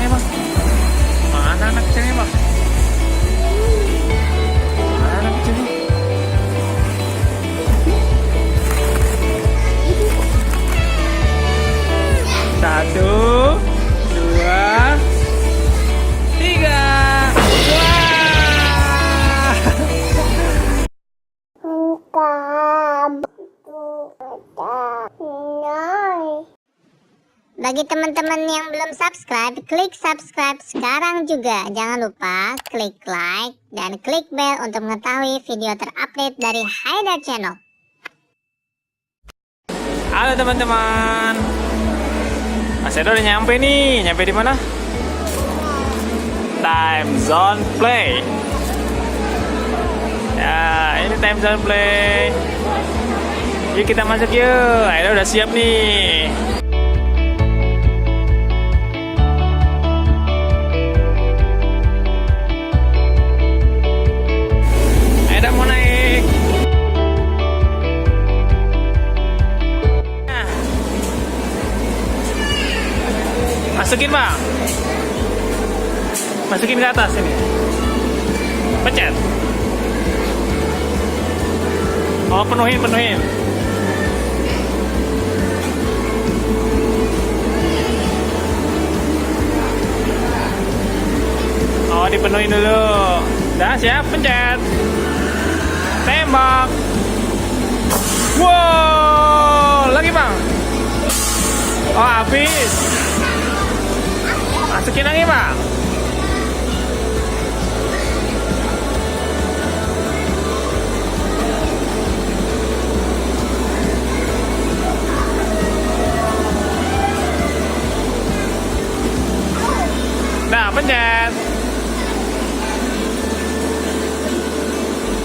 orangnya bang? Mana anak kecilnya bang? Mana anak kecilnya? Satu, dua, tiga. Bagi teman-teman yang belum subscribe, klik subscribe sekarang juga. Jangan lupa klik like dan klik bell untuk mengetahui video terupdate dari Haidar Channel. Halo teman-teman, Mas Edo udah nyampe nih. Nyampe di mana? Time Zone Play. Ya, ini Time Zone Play. Yuk kita masuk yuk. Ayo udah siap nih. Ayo mau naik. Nah. Masukin bang. Masukin ke atas ini. Pencet. Oh penuhin. Oh dipenuhin dulu. Udah siap, pencet. Tembak. Wow, lagi bang. Oh habis. Masukin lagi bang. Nah, pencet.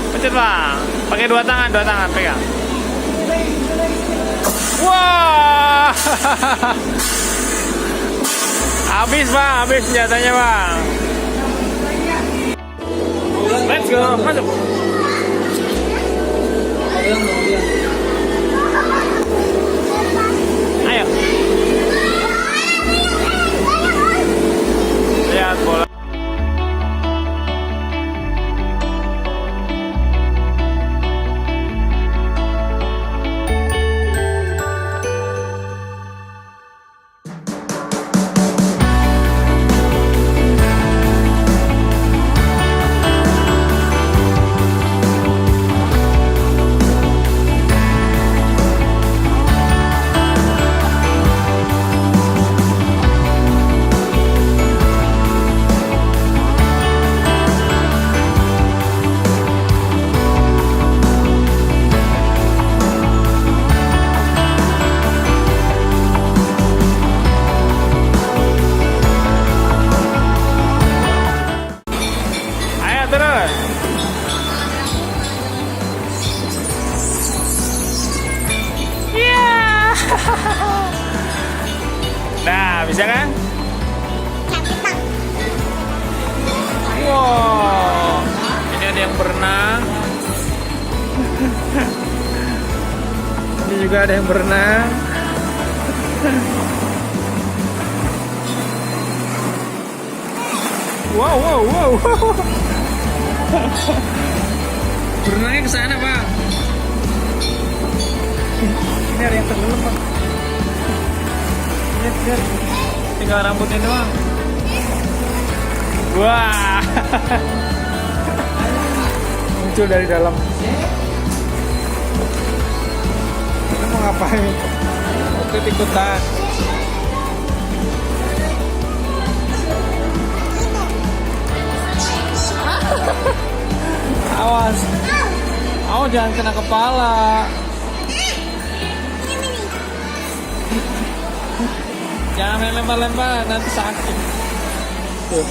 Pencet bang, pakai dua tangan pegang. Wah, habis bang, habis senjatanya bang. Let's go, masuk. Ayo. Lihat bola. Terus. Yeah. Nah, bisa kan? Wow. Ini ada yang berenang. Ini juga ada yang berenang. Wow. Berenangnya ke sana bang. Ini ada yang tenggelam bang. Lihat, tinggal rambutnya doang. Wah, muncul dari dalam. Kita mau ngapain? Ikut-ikutan. Awas, jangan kena kepala. Jangan main lempar-lempar, nanti sakit. Tuh.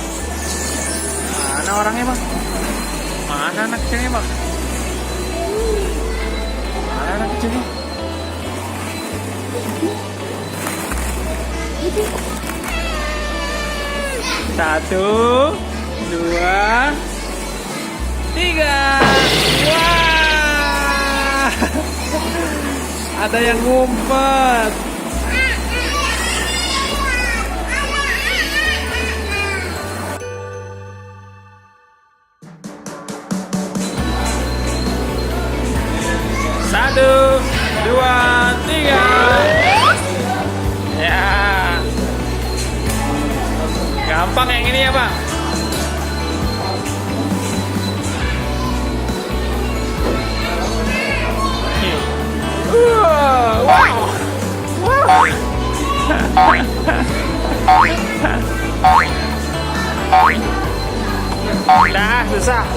Mana orangnya bang? Mana anak kecilnya bang? Mana anak kecilnya? Satu, dua, tiga. Wah, ada yang ngumpet. Gampang yang ini ya, Pak. Udah, susah.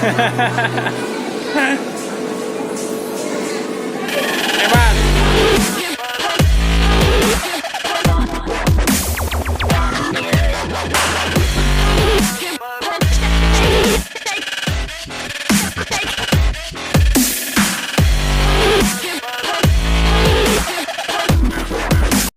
Hahaha.